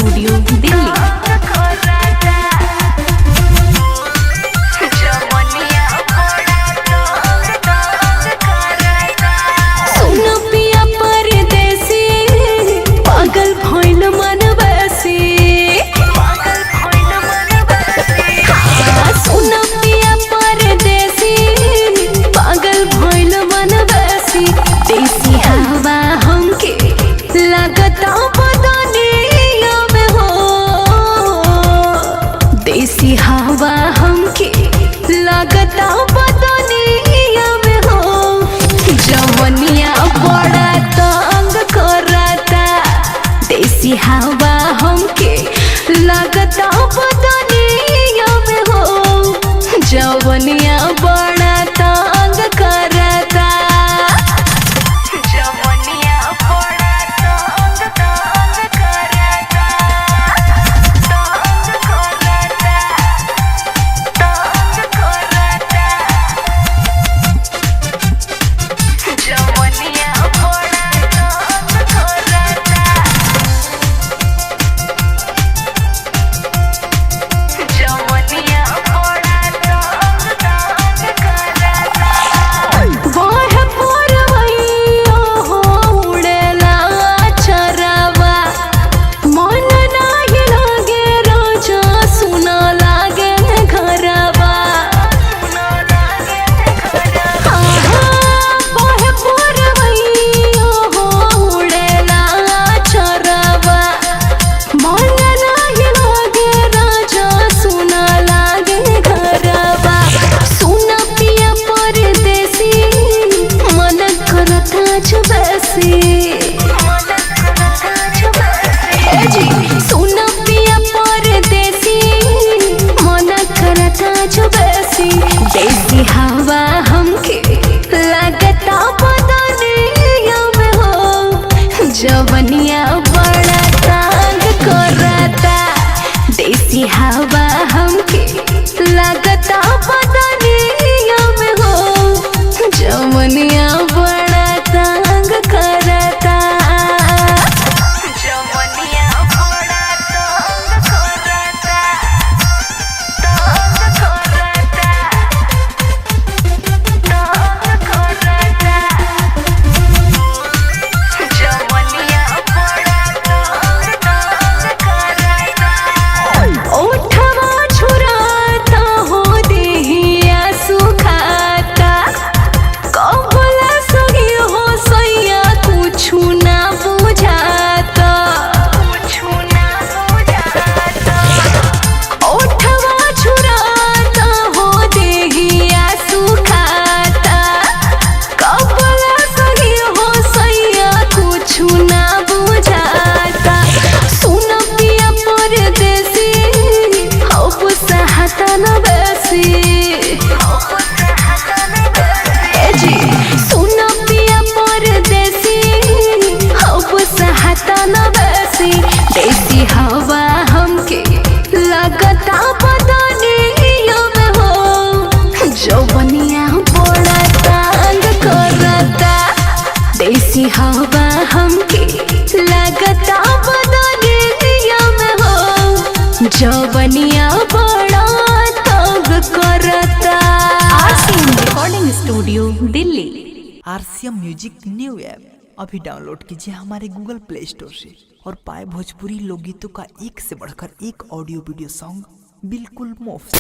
Studio Delhi. देसी हवा हमके लगता बदनिया में हो, जवनिया बड़ा तंग करता। देसी हवा हमके लगता बदनिया में हो, जवनिया बड़ा तंग करता। जवनिया बड़ा तंग करता। सुना पिया परदेसी मन करता छुबैसी। देसी हवा हमके लगता बदनिया में हो, जवनिया बड़ा तंग करता। देसी हवा हमके लगता बदनिया में हो, जवनिया बड़ा तंग करता। सुना पिया परदेसी अब सहता न वैसी। देसी हवा हमके लगता बदनिया में हो, जवनिया बड़ा तंग करता। देसी हवा हमके लगता बदनिया में हो, जवनिया बड़ा तंग करता। Recording studio Delhi. RCM music new app अभी डाउनलोड कीजिए हमारे गूगल प्ले स्टोर से और पाए भोजपुरी लोकगीतों का एक से बढ़कर एक ऑडियो वीडियो सॉन्ग बिल्कुल मुफ्त।